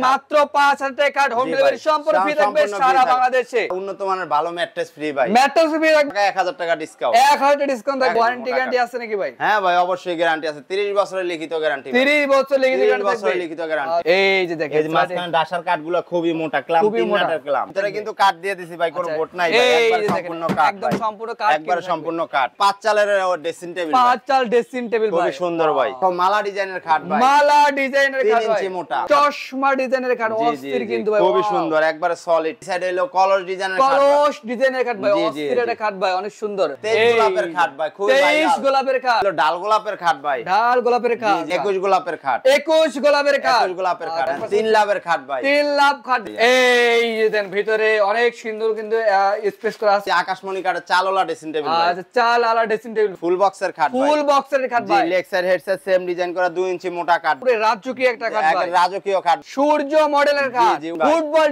মাত্র ৫০০০ টাকা home delivery সম্পূর্ণ ফ্রি থাকবে সারা বাংলাদেশে। উন্নত মানের ভালো ম্যাট্রেস ফ্রি ভাই। ম্যাট্রেস ফ্রি থাকবে ১০০০ টাকা ডিসকাউন্ট। ১০০০ টাকা ডিসকাউন্ট থাকবে। ওয়ারেন্টি গ্যারান্টি আছে নাকি ভাই? হ্যাঁ ভাই অবশ্যই গ্যারান্টি আছে। ৩০ বছরের লিখিত গ্যারান্টি। ৩০ বছর লিখিত গ্যারান্টি থাকবে। ৩০ বছরের লিখিত গ্যারান্টি। এই যে দেখেন এই যে মাঝখানে ডাসার কাঠগুলো খুবই মোটা, ক্লাম ৩ নাটের ক্লাম। ভিতরে কিন্তু কাঠ দিয়ে দিছি ভাই, কোনো বোট নাই ভাই, একবার সম্পূর্ণ কাঠ। একদম সম্পূর্ণ কাঠ, একবার সম্পূর্ণ কাঠ। ৫ চালের ড্রেসিং টেবিল। ৫ চাল ড্রেসিং টেবিল ভাই, খুবই সুন্দর ভাই। মালা ডিজাইনের খাট ভাই, মালা ডিজাইনের খাট ৩ ভাই, ইঞ্চি মোটা চশমা ডিজাইনের খাট, অস্থির কিন্তু ভাই, খুবই সুন্দর, একবারে সলিড। সাইডে হলো কলস ডিজাইনের খাট, কলস ডিজাইনের খাট ভাই, অস্থির একটা খাট ভাই, অনেক সুন্দর। 23 গোলাপের খাট ভাই, খুবই ভাইরাল। 23 গোলাপের খাট, হলো ডাল গোলাপের খাট ভাই, ডাল গোলাপের খাট, 21 গোলাপের খাট, 21 গোলাপের খাট, 21 গোলাপের খাট, 3 লাভের খাট ভাই, 3 লাভ খাট। এই যে দেন ভিতরে অনেক সুন্দর কিন্তু স্পেস করা আছে। আকাশমণি কাঠের চালওয়ালা ড্রেসিং টেবিল ভাই, আচ্ছা চাল আলা ড্রেসিং টেবিল, ফুল বক্সের খাট ভাই, ফুল বক্সের খাট ভাই, জি leg side head side same design করা 2 ইঞ্চি মোটা কাঠ, পুরো রাজকীয় একটা খাট ভাই, রাজকীয় খাট, সূর্য মডেলের খাট, ফুটবল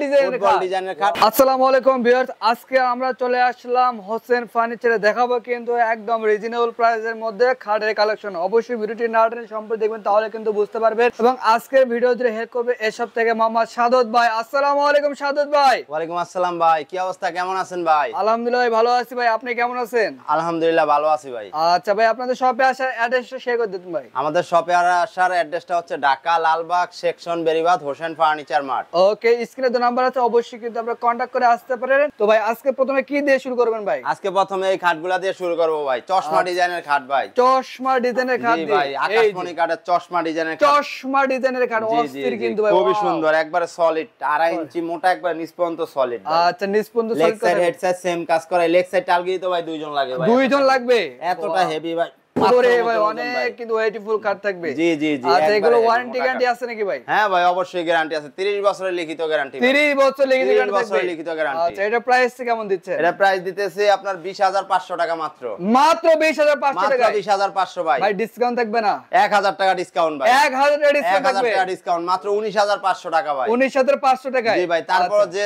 ডিজাইনের খাট। আসসালামু আলাইকুম ভিউয়ার্স, আজকে আমরা চলে আসলাম হোসেন ফার্নিচারে। দেখাবো কিন্তু একদম রিজনেবল প্রাইসের মধ্যে খাটের কালেকশন। অবশ্যই ভিডিওটি না টেনে সম্পূর্ণ দেখবেন, তাহলে কিন্তু বুঝতে পারবেন। এবং আজকের ভিডিও জুড়ে হেল্প করবে এসব থেকে মোহাম্মদ সাদত ভাই। আসসালামু আলাইকুম সাদত ভাই। ওয়ালাইকুম আসসালাম ভাই, কি অবস্থা, কেমন আছেন ভাই? আলহামদুলিল্লাহ ভালো আছি ভাই, আপনি কেমন আছেন? আলহামদুলিল্লাহ ভালো আছি ভাই। আচ্ছা ভাই, আপনাদের শপে আসার অ্যাড্রেসটা শেয়ার করে দিন ভাই। আমাদের শপে আসার অ্যাড্রেসটা হচ্ছে ঢাকা লালবাগ সেকশন বেরিবাদ হোসেন ফার্নিচার মার্ট। ওকে, স্ক্রিনে তো নাম্বার আছে, অবশ্যই কিন্তু আপনারা কন্টাক্ট করে আসতে পারেন। তো ভাই আজকে প্রথমে কি দিয়ে শুরু করবেন ভাই? আজকে প্রথমে এই খাটগুলা দিয়ে শুরু করব ভাই। চশমা ডিজাইনের খাট ভাই, চশমা ডিজাইনের খাট জি দিয়ে ভাই, আকাশমণি কাঠের চশমা ডিজাইনের খাট, চশমা ডিজাইনের খাট, অস্থির কিন্তু ভাই, খুবই সুন্দর, একবারে সলিড, 2.5 ইঞ্চি মোটা, একবারে নিষ্পন্ত সলিড। আচ্ছা নিষ্পন্ত leg solid side head side same কাজ করে। লেগ সাইড টালগিয়ে তো ভাই দুইজন লাগে ভাই, দুইজন লাগবে, এতটা হেভি ভাই। ওরে ভাই অনেক কিন্তু ওয়েটিফুল কাট থাকবে। জি জি জি। আচ্ছা এগুলো ওয়ারেন্টি গ্যারান্টি আছে নাকি ভাই? হ্যাঁ ভাই অবশ্যই গ্যারান্টি আছে। 30 বছরের লিখিত গ্যারান্টি। 30 বছর লিখিত গ্যারান্টি থাকবে। 30 বছরের লিখিত গ্যারান্টি। আচ্ছা এটা প্রাইস কেমন দিচ্ছেন? এটা প্রাইস দিতেছি আপনার 20500 টাকা মাত্র। মাত্র 20500 টাকা। মাত্র 20500 ভাই। ভাই ডিসকাউন্ট থাকবে না? 1000 টাকা ডিসকাউন্ট ভাই। 1000 টাকা ডিসকাউন্ট থাকবে। 1000 টাকা ডিসকাউন্ট, মাত্র 19500 টাকা ভাই। 19500 টাকা। জি ভাই, তারপর যে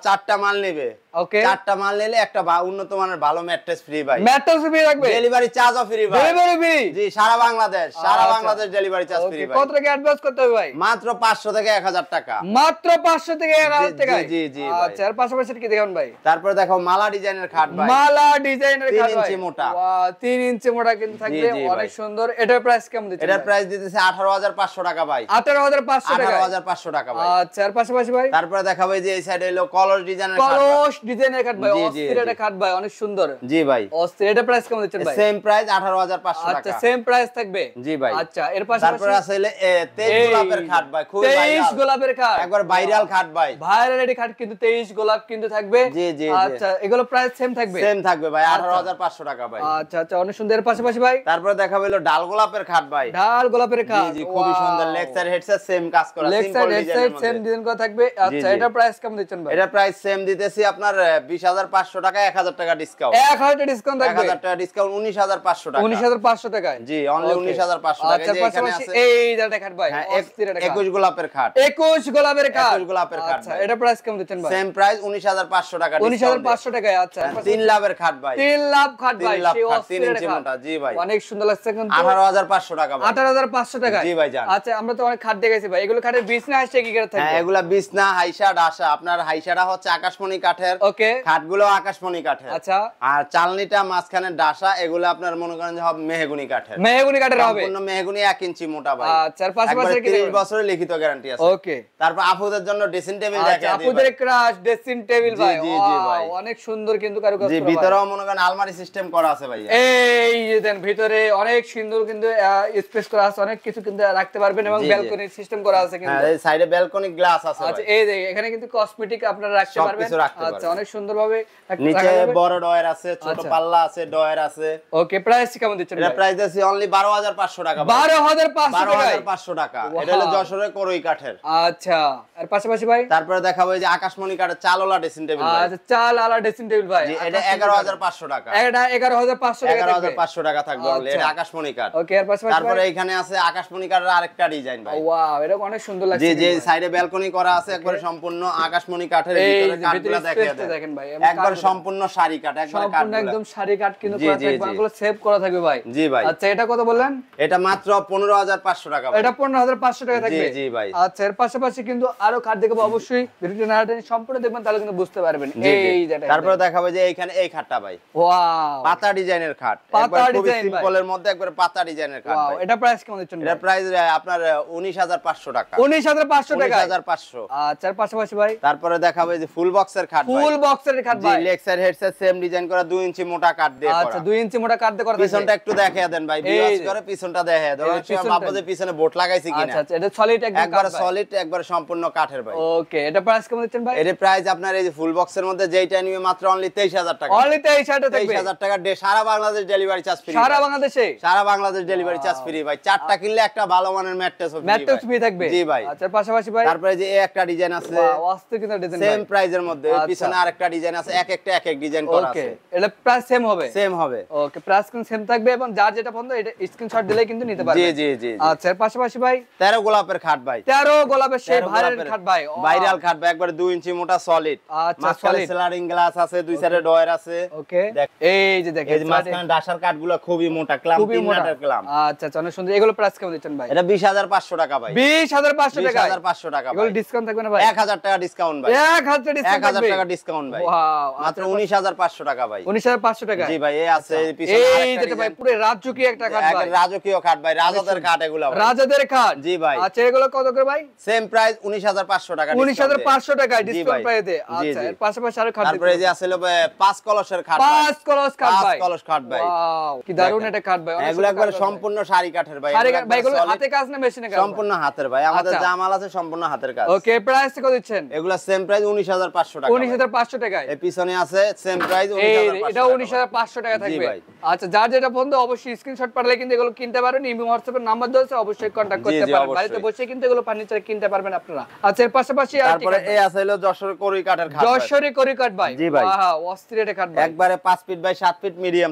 4টা মাল নেবে, ওকে 4টা মাল নিলে একটা উন্নত মানের ভালো ম্যাট্রেস ফ্রি ভাই। ম্যাট্রেস ফ্রি থাকবে, ডেলিভারি চার্জও ফ্রি ভাই। Delivery free? জি সারা বাংলাদেশ, সারা বাংলাদেশ ডেলিভারি চার্জ ফ্রি ভাই। কত টাকা অ্যাডভান্স করতে হবে ভাই? মাত্র 500 থেকে 1000 টাকা। মাত্র 500 থেকে 1000 টাকা। জি জি। আচ্ছা আর পাশাপাশি কি দেখুন ভাই? তারপর দেখো মালা ডিজাইনের খাট ভাই, মালা ডিজাইনের খাট 3 ইঞ্চি মোটা। ওয়াও 3 ইঞ্চি মোটা কিন্তু থাকবে, অনেক সুন্দর। এটার প্রাইস কেমন দিচ্ছেন? এটার প্রাইস দিতেছে 18500 টাকা ভাই। 18500 টাকা। 18500 টাকা ভাই। আচ্ছা আর পাশাপাশি ভাই? তারপর দেখাবো যে এই সাইডে হলো কলস ডিজাইনের খাট, কলস ডিজাইনের খাট ভাই, অস্থির একটা খাট ভাই, অনেক সুন্দর। জি ভাই অস্থির। এটার প্রাইস কেমন দিচ্ছেন ভাই? সেম প্রাইস 18500 টাকা। আচ্ছা সেম প্রাইস থাকবে। জি ভাই। আচ্ছা এর পাশাপাশি তারপর আছে 23 গোলাপের খাট ভাই, খুব ভাইরাল। 23 গোলাপের খাট, একবার ভাইরাল খাট ভাই, ভাইরাল এর খাট কিন্তু 23 গোলাপ কিন্তু থাকবে। জি জি। আচ্ছা এগুলো প্রাইস সেম থাকবে? সেম থাকবে ভাই, 18500 টাকা ভাই। আচ্ছা আচ্ছা অনেক সুন্দর। এর পাশাপাশি ভাই? তারপর দেখাবো হলো ডাল গোলাপের খাট ভাই, ডাল গোলাপের খাট, জি জি খুবই সুন্দর। Leg side head side same কাজ করা, সিম্পল ডিজাইনের মধ্যে, সেম ডিজাইন করা থাকবে। আচ্ছা এটা প্রাইস কেমন দিচ্ছেন ভাই? এটা প্রাইস সেম দিতেছি আপনার 20500 টাকা, 1000 টাকা ডিসকাউন্ট। 1000 টাকা ডিসকাউন্ট থাকবে। 1000 টাকা ডিসকাউন্ট, 19500 টাকা। 19500 টাকায়? জি অনলি 19500 টাকা। আচ্ছা যে এখানে আছে এই জায়গাটা খাট ভাই, অস্থির একটা খাট। 21 গোলাপের খাট, 21 গোলাপের খাট, 21 গোলাপের খাট। আচ্ছা এটা প্রাইস কেমন দিচ্ছেন ভাই? সেম প্রাইস 19500 টাকা ডিসকাউন্ট। 19500 টাকায়। আচ্ছা 3 লাভের খাট ভাই, 3 লাভ খাট ভাই, সেই 3 অস্থির ইঞ্চি একটা মোটা। জি ভাই অনেক সুন্দর লাগছে কিন্তু। 18500 টাকা ভাই। 18500 টাকা। জি ভাই জান। আচ্ছা আমরা তো অনেক খাট দেখেছি ভাই, এগুলো খাটের বিছনা আসছে কি করে থাকবে? হ্যাঁ এগুলা বিছনা, হাইসা, ডাসা। আপনার হাইসাটা হচ্ছে আকাশমণি কাঠের, ওকে খাটগুলো আকাশমণি কাঠের। আচ্ছা আর চালনিটা মাঝখানে ডাসা, এগুলো আপনার মনে করেন যে হবে মেহগনি কাঠের। মেহগনি কাঠের হবে, সম্পূর্ণ মেহগনি 1 ইঞ্চি মোটা ভাই। আচ্ছা আর পাশাপাশি কি 30 বছরের লিখিত গ্যারান্টি আছে। ওকে তারপর আপুদের জন্য ড্রেসিং টেবিল আচ্ছা দেখাই দিই আপুদের ক্রাশ ড্রেসিং টেবিল ভাই, জি জি ভাই, অনেক সুন্দর কিন্তু কারুকাজ জি করা। ভিতরেও মনে করেন আলমারি সিস্টেম করা আছে ভাই। এই যে দেন ভিতরে অনেক সুন্দর কিন্তু স্পেস করা আছে, অনেক কিছু কিন্তু রাখতে পারবেন এবং ব্যালকনি সিস্টেম করা আছে কিন্তু। হ্যাঁ এই সাইডে ব্যালকনি গ্লাস আছে ভাই। আচ্ছা এই যে এখানে কিন্তু কসমেটিক আপনারা রাখতে পারবেন। আচ্ছা অনেক সুন্দরভাবে নিচে বড় ডয়ার আছে, ছোট পাল্লা আছে, ডয়ার আছে। ওকে প্রাইস কেমন দিচ্ছেন? এটা প্রাইস আছে অনলি 12500 টাকা। 12500 টাকা। এটা হলো যশোরের করই কাঠের। আচ্ছা আর পাশাপাশি ভাই? তারপরে দেখাবো এই যে আকাশমণি কাঠের চালওয়ালা ড্রেসিং টেবিল ভাই। আচ্ছা চাল আলা ড্রেসিং টেবিল ভাই, এটা 11500 টাকা। এটা 11500 টাকা থাকবে। 11500 টাকা থাকবে অনলি, এটা আকাশমণি কাঠ। ওকে আর পাশাপাশি তারপরে এখানে আছে আকাশমণি কাঠের আরেকটা ডিজাইন ভাই। ওয়াও এটা অনেক সুন্দর লাগছে। জি জি সাইডে ব্যালকনি করা আছে একবারে সম্পূর্ণ আকাশমণি কাঠের, ভিতরে কাঠগুলো দেখিয়ে কাঠের দেখেন ভাই একবার সম্পূর্ণ শাড়ি কাঠ একবার কাঠ একদম শাড়ি কাঠ কিন্তু করা থাকবে এগুলো সেভ করা থাকবে ভাই জি ভাই আচ্ছা এটা কত বললেন এটা মাত্র 15500 টাকা এটা 15500 টাকা থাকবে জি জি ভাই আচ্ছা এর পাশাপাশি কিন্তু আরো কাঠ দেখাবো অবশ্যই ভিডিওটা না টেনে সম্পূর্ণ দেখবেন তাহলে কিন্তু বুঝতে পারবেন এই যেটা তারপর দেখাবো যে এইখানে এই খাটটা ভাই ওয়াও পাতা ডিজাইনের খাট পাতা খুবই ডিজাইন সিম্পলের মধ্যে একবার পাতা ডিজাইনের খাট ভাই এটা প্রাইস কেমন দিচ্ছেন এটা প্রাইস আপনার 19500 টাকা 19500 টাকা 19500 আচ্ছা এর পাশাপাশি ভাই তারপরে দেখাবো যে ফুল বক্সের খাট ভাই ফুল বক্সের খাট ভাই জি leg side head side same design করা 2 ইঞ্চি মোটা কাঠ দিয়ে করা আচ্ছা 2 ইঞ্চি মোটা কাঠ দিয়ে করা পিছনটা একটু দেখিয়ে দেন ভাই ভিউয়ার্স করে পিছনটা দেখিয়ে দাও আপনাদের পিছনে বোট লাগাইছি কিনা আচ্ছা এটা সলিড একবার সলিড একবার সম্পূর্ণ কাঠের ভাই ওকে এটা প্রাইস কেমন দিচ্ছেন ভাই এর প্রাইস আপনার এই যে ফুল বক্সের মধ্যে যেইটা নিবে মাত্র অনলি 23000 টাকা অনলি 23000 থাকবে 23000 টাকা সারা বাংলাদেশ ডেলিভারি চার্জ ফ্রি সারা বাংলাদেশ ডেলিভারি চার্জ ফ্রি ভাই চারটা কিনলে একটা ভালো মানের ম্যাট্রেস ফ্রি থাকবে জি ভাই আচ্ছা পাশাপাশি ভাই তারপরে যে এই একটা ডিজাইন আছে ওয়াস্তে কিন্তু ডিজাইন সেম প্রাইজের মধ্যে পিছনে আরেকটা ডিজাইন আছে এক এক ডিজাইন করা আছে ওকে এটা প্রাইস সেম হবে ওকে প্রাইস কিন্তু সেম থাকবে এবং যার যেটা পছন্দ এটা স্ক্রিনশট দিলেই কিন্তু নিতে পারবে জি জি জি আচ্ছা এর পাশাপাশি ভাই 13 গোলাপের খাট ভাই 13 গোলাপের সেই ভাইরাল খাট ভাই ভাইরাল খাট ভাই একবার 2 ইঞ্চি মোটা সলিড আচ্ছা সলিড সেলারিং গ্লাস আছে দুই সাইডে ডয়ার আছে ওকে এই যে দেখেন এই যে মাঝখানে ডাসার কাঠগুলো খুবই মোটা ক্লাম 3 নাটের ক্লাম আচ্ছা অনেক সুন্দর এগুলো প্রাইস কেমন দিচ্ছেন ভাই এটা 20500 টাকা ভাই 20500 টাকা 20500 টাকা এগুলো ডিসকাউন্ট থাকবে না ভাই 1000 টাকা ডিসকাউন্ট ভাই 1000 টাকা ডিসকাউন্ট ভাই ওয়াও মাত্র 19500 টাকা ভাই 19500 টাকা জি ভাই এই আছে পিছনে এই যেটা ভাই পুরো রাজকীয় একটা কাঠ ভাই রাজকীয় কাঠ ভাই রাজাদের কাঠ এগুলো রাজাদের কাঠ জি ভাই আচ্ছা এগুলো কত করে ভাই সেম প্রাইস 19500 টাকা 19500 টাকা ডিসকাউন্ট প্রাইসে আচ্ছা এর পাশাপাশি আরো কাঠ তারপরে এই যে আছে 5 কলসের কাঠ 5 কলস কাঠ ভাই 5 কলস কাঠ ভাই ওয়াও কি দারুণ এটা কাঠ ভাই এগুলো একবার সম্পূর্ণ শাড়ি কাঠের ভাই ভাই এগুলো হাতে কাজ না মেশিনে কাজ সম্পূর্ণ হাতের ভাই আমাদের জামাল আছে সম্পূর্ণ হাতের কাজ ওকে প্রাইস কত দিচ্ছেন এগুলো সেম প্রাইস 19500 টাকা 19500 টাকা এই পিছনে আছে সেম প্রাইস 19500 এটা 19500 টাকা থাকবে আচ্ছা যার যেটা পছন্দ অবশ্যই স্ক্রিনশট পাঠালে কিন্তু এগুলো কিনতে পারেন ইমো হোয়াটসঅ্যাপের নাম্বার দেওয়া আছে অবশ্যই কন্টাক্ট করতে পারেন বাড়িতে বসে কিন্তু এগুলো ফার্নিচার কিনতে পারবেন আপনারা আচ্ছা এর পাশাপাশি তারপরে এই আছে হলো যশোর কড়ই কাঠের খাট যশোরে কড়ই কাঠ ভাই ওয়াও অস্থির এটা কাঠ ভাই একবারে 5 feet by 7 feet medium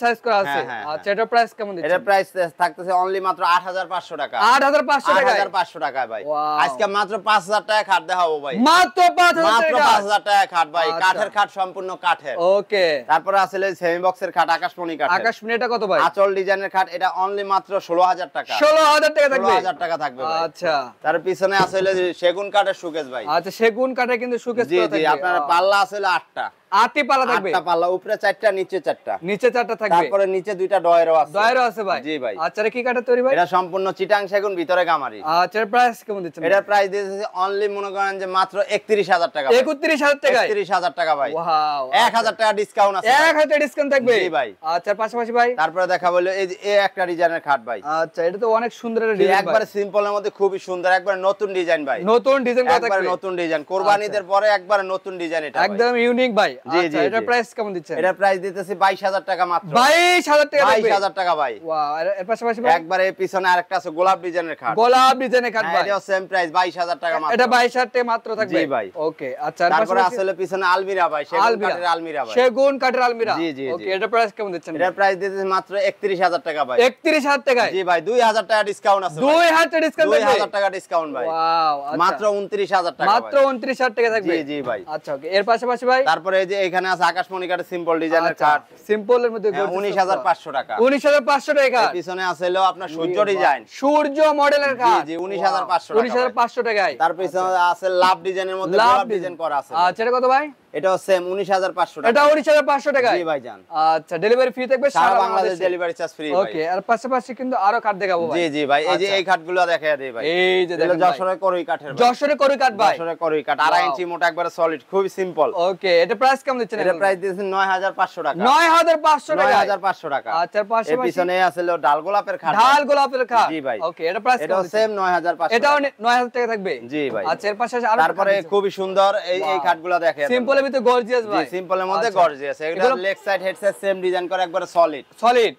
size করা আছে আচ্ছা এটা প্রাইস কেমন দিচ্ছেন এটা প্রাইস থাকতেছে অনলি মাত্র 8500 টাকা 8500 টাকা 8500 টাকা ভাই আজকে মাত্র 5000 টাকা খাট দেখাবো ভাই মাত্র 5000 টাকা খাট ভাই কাঠের খাট সম্পূর্ণ কাঠের ওকে তারপরে আছে সেমি বক্সের খাট আকাশমণি কাঠ আকাশমণি এটা কত ভাই আঁচল ডিজাইনের খাট এটা অনলি মাত্র 16000 টাকা 16000 টাকা থাকবে 16000 টাকা থাকবে ভাই আচ্ছা তার পিছনে আছে সেগুন কাঠের শোকেস ভাই আচ্ছা সেগুন কাঠে কিন্তু শোকেস করা থাকবে জি আপনার পাল্লা আছে 8টা 8টি পাল্লা থাকবে 8টা পাল্লা উপরে 4টা নিচে 4টা নিচে 4টা থাকবে তারপরে নিচে দুইটা ডয়ারও আছে ভাই জি ভাই আচ্ছা কি কাঠের তৈরি ভাই এটা সম্পূর্ণ চিটাং সেগুন ভিতরে গামারি আচ্ছা এর প্রাইস কেমন দিচ্ছেন এটা প্রাইস দিয়েছে অনলি মনে করেন যে মাত্র 31000 টাকা 31000 টাকা 31000 টাকা ভাই ওয়াও 1000 টাকা ডিসকাউন্ট আছে 1000 টাকা ডিসকাউন্ট থাকবে জি ভাই আচ্ছা পাশাপাশি ভাই তারপরে দেখা বলে এই যে একটা ডিজাইনের খাট ভাই আচ্ছা এটা তো অনেক সুন্দর একটা ডিজাইন একবার সিম্পলের মধ্যে খুবই সুন্দর একবার নতুন ডিজাইন ভাই নতুন ডিজাইন করা থাকবে একবার নতুন ডিজাইন কুরবানিদের পরে একবার নতুন ডিজাইন এটা একদম ইউনিক ভাই আচ্ছা এটা প্রাইস কেমন দিচ্ছেন এটা প্রাইস দিতেছি 22000 টাকা মাত্র 22000 টাকা 22000 টাকা ভাই ওয়াও এর পাশাপাশি ভাই একবার এই পিছনে আরেকটা আছে গোলাপ ডিজাইনের খাট গোলাপ ডিজাইনের খাট ভাই এটা সেম প্রাইস 22000 টাকা মাত্র এটা 22000 টাকা মাত্র থাকবে জি ভাই ওকে আচ্ছা তারপরে আসলে পিছনে আলমিরা ভাই সেগুন কাঠের আলমিরা ভাই সেগুন কাঠের আলমিরা জি জি ওকে এটা প্রাইস কেমন দিচ্ছেন এটা প্রাইস দিতেছি মাত্র 31000 টাকা ভাই 31000 টাকা জি ভাই 2000 টাকা ডিসকাউন্ট আছে 2000 টাকা ডিসকাউন্ট 2000 টাকা ডিসকাউন্ট ভাই ওয়াও মাত্র 29000 টাকা মাত্র 29000 টাকা থাকবে জি জি ভাই আচ্ছা ওকে এর পাশাপাশি ভাই তারপরে এই যে এখানে আছে আকাশমণি কাঠের সিম্পল ডিজাইনের কাঠ সিম্পলের মধ্যে 19500 টাকা 19500 টাকা পিছনে আছে হলো আপনার সূর্য ডিজাইন সূর্য মডেলের কাঠ জি 19500 টাকা 19500 টাকায় তার পিছনে আছে লাভ ডিজাইনের মধ্যে গোলাপ ডিজাইন করা আছে আচ্ছা এটা কত ভাই এটাও সেম 19500 টাকা এটা 19500 টাকা জি ভাইজান আচ্ছা ডেলিভারি ফ্রি থাকবে সারা বাংলাদেশ ডেলিভারি চার্জ ফ্রি ভাই ওকে আর পাশাপাশি কিন্তু আরো কাঠ দেখাবো ভাই জি জি ভাই এই যে এই কাঠগুলো দেখায় দেই ভাই এই যে দেখেন যশোরের করই কাঠের ভাই যশোরের করই কাঠ ভাই যশোরের করই কাঠ 2.5 ইঞ্চি মোটা একবারে সলিড খুবই সিম্পল ওকে এটা প্রাইস কেমন দিচ্ছেন এটা প্রাইস দিয়েছেন 9500 টাকা 9500 টাকা 9500 টাকা আচ্ছা পাশাপাশি এর পিছনে আছে ডাল গোলাপের খাট ডাল গোলাপের খাট জি ভাই ওকে এটা প্রাইস এটাও সেম 9500 এটাও 9000 টাকা থাকবে জি ভাই আচ্ছা এর পাশে আরো তারপরে খুবই সুন্দর এই খাটগুলো দেখেন সিম্পলের ভিতরে গর্জিয়াস ভাই সিম্পলের মধ্যে গর্জিয়াস এটা leg side head side same design করে একবারে সলিড সলিড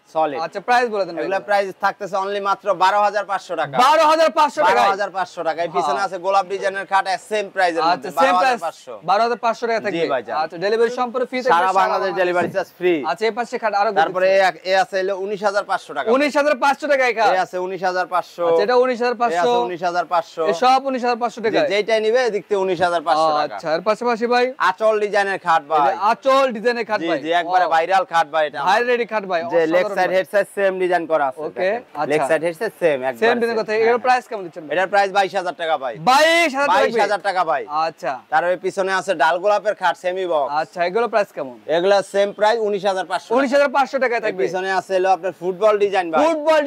আচ্ছা প্রাইস বলে দেন এগুলা প্রাইস থাকতেছে অনলি মাত্র 12500 টাকা 12500 টাকা 12500 টাকা এই পিছনে আছে গোলাপ ডিজাইনের খাট সেম প্রাইসের মধ্যে 12500 12500 টাকা থাকবে আচ্ছা ডেলিভারি সম্পূর্ণ ফ্রি থাকবে সারা বাংলাদেশ ডেলিভারি চার্জ ফ্রি আচ্ছা এই পাশে খাট আরো তারপরে এই আছে হলো 19500 টাকা 19500 টাকা এই খাট এই আছে 19500 আচ্ছা এটা 19500 এই আছে 19500 এই সব 19500 টাকা যেটাই নিবে এদিক থেকে 19500 টাকা আচ্ছা এর পাশাপাশি ভাই আঁচল আঁচল ডিজাইনের খাট ভাই, আঁচল ডিজাইনের খাট ভাই, জি একবারে ভাইরাল খাট ভাই, এটা ভাইরাল খাট ভাই, যে leg side head side same design করা আছে। Okay, leg side head side same একবার সেম ডিজাইন কথা। এর প্রাইস কেমন দিচ্ছেন? এটার প্রাইস 22000 টাকা ভাই, 22000 টাকা ভাই। আচ্ছা, তার পিছনে আছে ডাল গোলাপের খাট সেমি বক্স। আচ্ছা, এগুলো প্রাইস কেমন? এগুলা সেম প্রাইস 19500, 19500 টাকায় থাকবে। পিছনে আছে হলো আপনার ফুটবল ডিজাইন ভাই, ফুটবল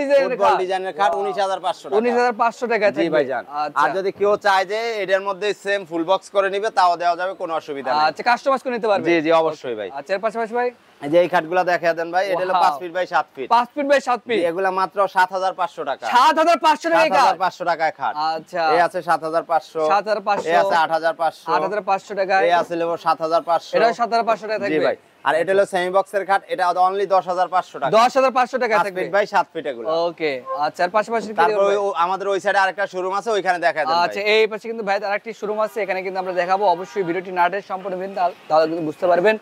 ডিজাইনের খাট 19500 টাকা, 19500 টাকায় থাকবে। জি ভাইজান। আর যদি কেউ চায় যে এটার মধ্যে সেম ফুল বক্স করে নিবে তাও দেওয়া যাবে, কোনো অসুবিধা নেই। আচ্ছা, কাস্টমাইজ করে নিতে পারবে? জি জি অবশ্যই ভাই। আচ্ছা, এর পাশাপাশি ভাই এই যে এই খাটগুলো দেখায় দেন ভাই, এটা হলো 5 feet by 7 feet, 5 feet by 7 feet, এগুলা মাত্র 7500 টাকা, 7500 টাকায় খাট, 7500 টাকায় খাট। আচ্ছা, এই আছে 7500, 7500, এই আছে 8500, 8500 টাকায়, এই আছে হলো 7500, এটা 7500 টাকা থাকবে। জি ভাই। আর এটা হলো সেমি বক্সের খাট, এটা অনলি 10500 টাকা, 10500 টাকা 5 থাকবে, ফিট বাই 7 ফিট এগুলো। ওকে, আচ্ছা, এর পাশাপাশি কি তারপর আমাদের ওই সাইডে আরেকটা শোরুম আছে, ওইখানে দেখায় দেন ভাই। আচ্ছা, এই পাশে কিন্তু ভাই আরেকটি শোরুম আছে, এখানে কিন্তু আমরা দেখাবো। অবশ্যই ভিডিওটি না টেনে সম্পূর্ণ দেখবেন, তাহলে কিন্তু বুঝতে পারবেন।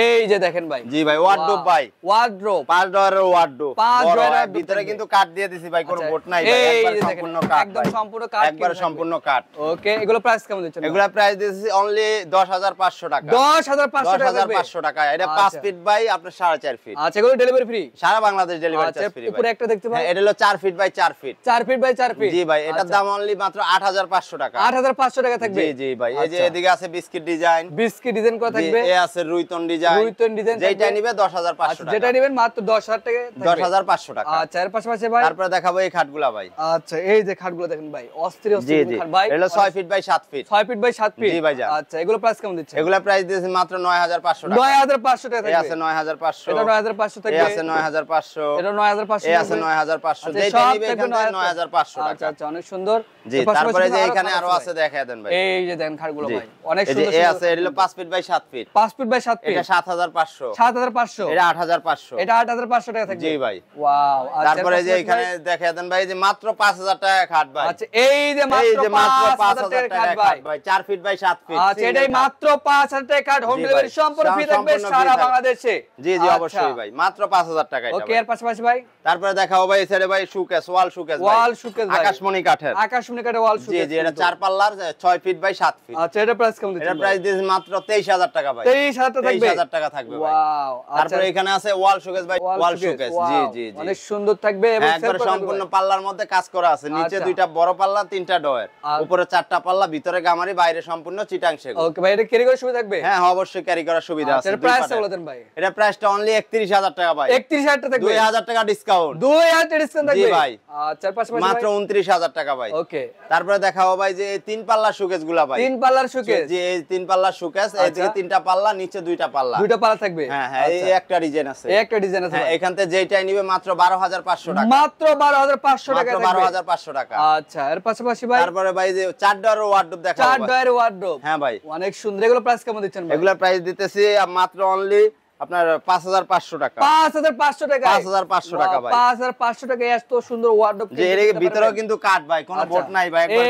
এই যে দেখেন ভাই, জি ভাই, ওয়ার্ডরোব ভাই, ওয়ার্ডরোব 5 ডয়ারের ওয়ার্ডরোব, 5 ডয়ারের ভিতরে কিন্তু কাট দিয়ে দিছি ভাই, কোনো বোট নাই ভাই, একবার সম্পূর্ণ কাট, একদম সম্পূর্ণ কাট, একবার সম্পূর্ণ কাট। ওকে, এগুলো প্রাইস কেমন দিচ্ছেন? এগুলা প্রাইস দিয়েছি অনলি 10500 টাকা, 10500 টাকা, 10500 টাকা। এটা 5 ফিট বাই আপনার 4.5 ফিট। আচ্ছা, এগুলো ডেলিভারি ফ্রি? সারা বাংলাদেশ ডেলিভারি চার্জ ফ্রি। উপরে একটা দেখতে পাচ্ছেন, এটা হলো 4 feet by 4 feet, 4 feet by 4 feet, জি ভাই। এটার দাম অনলি মাত্র 8500 টাকা, 8500 টাকা থাকবে, জি জি ভাই। এই যে এদিকে আছে বিস্কিট ডিজাইন, বিস্কিট ডিজাইন করা থাকবে, এই আছে রুইতন ডিজাইন, রুইতন ডিজাইন, যেটা নিবে 10500 টাকা, যেটা নেবেন মাত্র 10000 টাকা, 10500 টাকা। আচ্ছা, এর পাশাপাশি ভাই তারপরে দেখাবো এই খাটগুলা ভাই। আচ্ছা, এই যে খাটগুলো দেখেন ভাই, অস্থির জি অস্থির জি খাট ভাই, এটা 6 feet by 7 feet, 6 feet by 7 feet, জি ভাইজান। আচ্ছা, এগুলো প্রাইস কেমন দিচ্ছেন? এগুলা প্রাইস দিয়েছি মাত্র 9500 টাকা, 9500 টাকা এই থাকবে, আছে 9500, এটা 9500 থাকবে, এই আছে 9500, এটা 9500, এই আছে 9500, যেটা নিবে এখান থেকে 9500 টাকা। আচ্ছা আচ্ছা, অনেক সুন্দর। জি, তারপরে যে এখানে আরো আছে দেখায় দেন ভাই। এই যে দেখেন খাটগুলো ভাই, অনেক এই যে সুন্দর। এই আছে এটা হলো 5 feet by 7 feet, 5 feet by 7 feet, এটা 7500, 7500, এটা 8500, এটা 8500 টাকা থাকবে, জি ভাই। ওয়াও। তারপরে যে এখানে দেখায় দেন ভাই, যে মাত্র 5000 টাকা খাট ভাই। আচ্ছা, এই যে মাত্র 5000 টাকা খাট ভাই, 4 ফিট বাই 7 ফিট, আচ্ছা, এটাই মাত্র 5000 টাকা খাট, হোম ডেলিভারি সম্পূর্ণ ফ্রি থাকবে সারা বাংলাদেশে, জি জি অবশ্যই ভাই, মাত্র 5000 টাকা এটা। ওকে, এর পাশাপাশি ভাই তারপরে দেখাবো ভাই এই সাইডে ভাই শোকেস, ওয়াল শোকেস ভাই, ওয়াল শোকেস ভাই, আকাশমণি কাঠের, আকাশমণি কাঠের ওয়াল জি শোকেস, জি। এটা 4 পাল্লার 6 ফিট বাই 7 ফিট। আচ্ছা, এটা প্রাইস কেমন দিচ্ছেন? এটা প্রাইস দিয়েছি মাত্র 23000 টাকা ভাই, 23000 টাকা থাকবে, 23000 টাকা থাকবে ভাই। ওয়াও। তারপরে এখানে আছে ওয়াল শোকেস ভাই, ওয়াল শোকেস, জি জি জি, অনেক সুন্দর থাকবে এবং একবার সম্পূর্ণ পাল্লার মধ্যে কাজ করা আছে, নিচে 2টা বড় পাল্লা 3টা ডয়ার, উপরে 4টা পাল্লা, ভিতরে গামারি, বাইরে সম্পূর্ণ চিটাং সেগুন। ওকে ভাই, এটা ক্যারি করার সুবিধা থাকবে? হ্যাঁ অবশ্যই ক্যারি করার সুবিধা আছে। এর প্রাইস বলে দেন ভাই। এটা প্রাইসটা অনলি 31000 টাকা ভাই, 31000 টাকা থাকবে, 2000 টাকা ডিসকাউন্ট, 2000 টাকা ডিসকাউন্ট থাকবে, জি ভাই। আচ্ছা, এর পাশাপাশি মাত্র 29000 টাকা ভাই। ওকে, তারপরে দেখাবো ভাই যে 3 পাল্লার শোকেস গুলা ভাই, 3 পাল্লার শোকেস, জি এই 3 পাল্লার শোকেস, এদিকে 3টা পাল্লা, নিচে 2টা পাল্লা, 2টা পাল্লা থাকবে, হ্যাঁ হ্যাঁ। এই একটা ডিজাইন আছে, এই একটা ডিজাইন আছে, হ্যাঁ। এখান থেকে যেটাই নিবে মাত্র 12500 টাকা, মাত্র 12500 টাকা মাত্র থাকবে, 12500 টাকা। আচ্ছা, এর পাশাপাশি ভাই তারপরে ভাই যে 4 ডয়ারের ওয়ার্ডরোব দেখাবো 4 ভাই। ডয়ারের ওয়ার্ডরোব, হ্যাঁ ভাই, অনেক সুন্দর। এগুলো প্রাইস কেমন দিচ্ছেন ভাই? এগুলা প্রাইস দিতেছি মাত্র অনলি আপনার 5500 টাকা, 5500 টাকা, 5500 টাকা ভাই, 5500 টাকা এত সুন্দর ওয়ার্ডরোব, যে এর ভিতরেও কিন্তু কাট ভাই, কোনো বোট নাই ভাই, একবার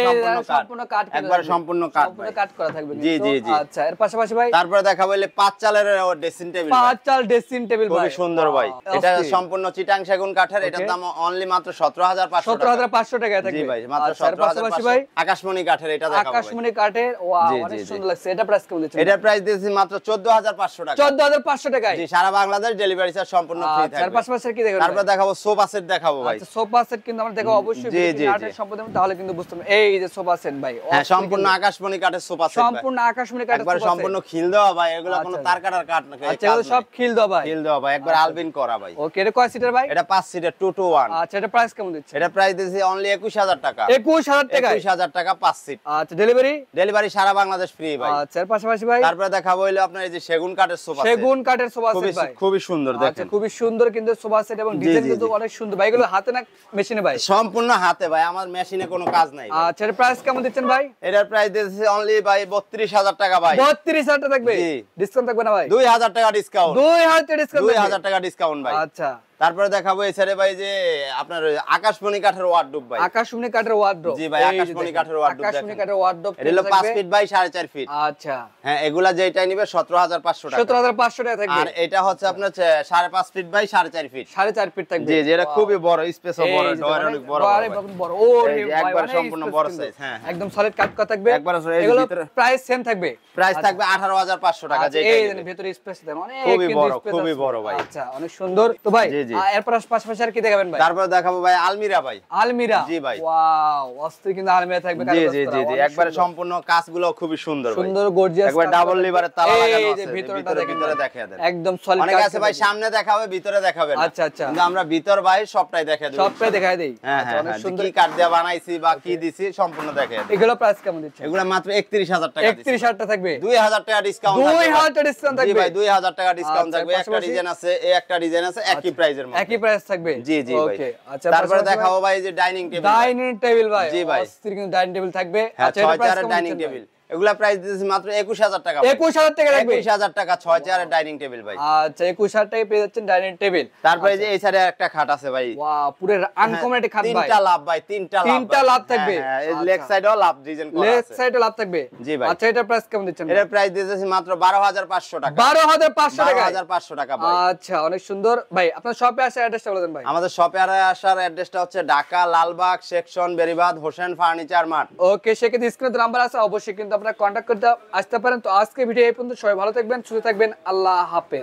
সম্পূর্ণ কাট, একবার সম্পূর্ণ কাট ভাই, কাট করা থাকবে, জি জি জি। আচ্ছা, এর পাশাপাশি ভাই তারপরে দেখাবো এলে 5 চালের ড্রেসিং টেবিল, 5 চাল ড্রেসিং টেবিল ভাই, খুবই সুন্দর ভাই। এটা সম্পূর্ণ চিটাং সেগুন কাঠের, এটার দাম অনলি মাত্র 17500 টাকা, 17500 টাকা থাকবে, জি ভাই, মাত্র আচ্ছা, এর পাশাপাশি ভাই 17500। আকাশমণি কাঠের এটা দেখাবো ভাই, আকাশমণি কাঠের, ওয়াও, অনেক সুন্দর লাগছে। এটা প্রাইস কেমন দিচ্ছেন? এটার প্রাইস দিয়েছি মাত্র 14500 টাকা, 14500 টাকায়, জি। সারা বাংলাদেশ ডেলিভারি চার্জ সম্পূর্ণ ফ্রি আচ্ছা, এর থাকবে। পাশাপাশি কি দেখবেন? তারপর দেখাবো সোফা সেট দেখাবো ভাই, আচ্ছা, সোফা সেট কিন্তু আমরা দেখাবো অবশ্যই, জি, জি, নাটের জি। সম্পূর্ণ, তাহলে কিন্তু বুঝতে পারবেন। এই যে সোফা সেট ভাই, হ্যাঁ সম্পূর্ণ আকাশমণি কাঠের সোফা সেট, সম্পূর্ণ আকাশমণি কাঠের একবার সোফা সেট, সম্পূর্ণ খিল দেওয়া ভাই, এগুলো কোনো তার কাটার কাঠ না, আচ্ছা, এগুলো সব খিল দাও ভাই, খিল দেওয়া ভাই, একবার আলবিন করা ভাই। ওকে, এটা কয় সিটার ভাই? এটা 5 সিটের 2 to 1। আচ্ছা, এটা প্রাইস কেমন দিচ্ছে? এটা প্রাইস দিয়েছি অনলি 21000 টাকা, 21000 টাকা, 21000 টাকা 5 সিট, আচ্ছা, ডেলিভারি ডেলিভারি সারা বাংলাদেশ ফ্রি ভাই। আচ্ছা, এর পাশাপাশি ভাই তারপরে দেখাবো হলো আপনার এই যে সেগুন কাঠের সোফা সেট, সেগুন কাঠের সোফা সেট ভাই, খুবই সুন্দর আচ্ছা, দেখেন, খুবই সুন্দর কিন্তু সোফা সেট, এবং ডিজাইন কিন্তু অনেক সুন্দর ভাই। এগুলো হাতে না মেশিনে ভাই? সম্পূর্ণ হাতে ভাই, আমার মেশিনে কোনো কাজ নাই ভাই। আচ্ছা, এর প্রাইস কেমন দিচ্ছেন ভাই? এটার প্রাইস দিয়েছি অনলি ভাই 32000 টাকা ভাই, 32000 টাকা থাকবে, জি। ডিসকাউন্ট থাকবে না ভাই? 2000 টাকা ডিসকাউন্ট, 2000 টাকা ডিসকাউন্ট, 2000 টাকা ডিসকাউন্ট ভাই। আচ্ছা, তারপরে দেখাবো এছাড়া ভাই যে আপনার আকাশমণি কাঠের ওয়ার্ডরোব ভাই। আকাশমণি কাঠের ওয়ার্ডরোব। জি ভাই, আকাশমণি কাঠের ওয়ার্ডরোব। আকাশমণি কাঠের ওয়ার্ডরোব। এটা হলো 5 ফিট বাই 4.5 ফিট। আচ্ছা। হ্যাঁ, এগুলা যেটাই নিবে 17500 টাকা। 17500 টাকা থাকবে। আর এটা হচ্ছে আপনার 5.5 ফিট বাই 4.5 ফিট। 4.5 ফিট থাকবে। জি, যেটা খুবই বড়, স্পেসও বড়, ডয়ার অনেক বড়। বড়। ও একবার সম্পূর্ণ বড় সাইজ। হ্যাঁ, একদম সলিড কাট করা থাকবে। এগুলো প্রাইস সেম থাকবে। প্রাইস থাকবে 18500 টাকা। যেটা এই ভিতরে স্পেস দেন অনেক, খুবই বড় ভাই। আচ্ছা, অনেক সুন্দর। তো ভাই এরপর পাশাপাশি আর কি দেখাবেন ভাই? তারপর দেখাবো ভাই আলমিরা ভাই। আলমিরা। জি ভাই। ওয়াও, অস্থির কিন্তু আলমিরা থাকবে। জি, একবারে সম্পূর্ণ কাজগুলো খুবই সুন্দর ভাই। সুন্দর গর্জিয়াস। একবার ডাবল লিভারের তালা লাগানো আছে। ভিতরে দেখায় দেন। একদম সলিড কাট। অনেক আছে ভাই সামনে দেখাবে, ভিতরে দেখাবে না। আচ্ছা। কিন্তু আমরা ভিতর ভাই সবটাই দেখায় দেই। সবটাই দেখায় দেই। হ্যাঁ, অনেক সুন্দর। কি কাট দিয়ে বানাইছি বা কি দিছি সম্পূর্ণ দেখায় দেই। এগুলো প্রাইস কেমন দিচ্ছেন? এগুলো মাত্র 31000 টাকা দিছি। 31000 টাকা থাকবে। 2000 টাকা ডিসকাউন্ট থাকবে। 2000 টাকা ডিসকাউন্ট থাকবে। জি ভাই, 2000 টাকা ডিসকাউন্ট থাকবে। একটা ডিজাইন আছে, একটা ডিজাইন আছে একই প্রাইজের মধ্যে। একই প্রাইস থাকবে। জি ভাই। ওকে, আচ্ছা। তারপরে দেখাবো ভাই যে ডাইনিং টেবিল। ডাইনিং টেবিল ভাই। জি ভাই। অস্থির কিন্তু ডাইনিং টেবিল থাকবে। আচ্ছা, এটা প্রাইস কেমন? ডাইনিং টেবিল এগুলা প্রাইস দিতেছি মাত্র 21000 টাকা। 21000 টাকা থাকবে। 21000 টাকা 6 চেয়ারের ডাইনিং টেবিল ভাই। আচ্ছা, 21000 টাকায় পেয়ে যাচ্ছেন ডাইনিং টেবিল। তারপরে যে এই সাইডে একটা খাট আছে ভাই। ওয়াও, পুরো আনকমন একটা খাট ভাই। তিনটা লাভ ভাই, তিনটা লাভ থাকবে। হ্যাঁ, এই লেগ সাইডেও লাভ ডিজাইন করা আছে। লেগ সাইডে লাভ থাকবে। জি ভাই। আচ্ছা, এটা প্রাইস কেমন দিচ্ছেন? এর প্রাইস দিতেছি মাত্র 12500 টাকা। 12500 টাকা। 12500 টাকা ভাই। আচ্ছা, অনেক সুন্দর ভাই। আপনার শপে আসার অ্যাড্রেসটা বলে দেন ভাই। আমাদের শপে আসার অ্যাড্রেসটা হচ্ছে ঢাকা লালবাগ সেকশন বেরিবাদ হোসেন ফার্নিচার মার্ট। ওকে, সেক্ষেত্রে স্ক্রিনে নাম্বার আছে, অবশ্যই কিন্তু আপনারা কন্টাক্ট করতে আসতে পারেন। তো আজকে ভিডিও এই পর্যন্ত। সবাই ভালো থাকবেন, সুস্থ থাকবেন। আল্লাহ হাফেজ।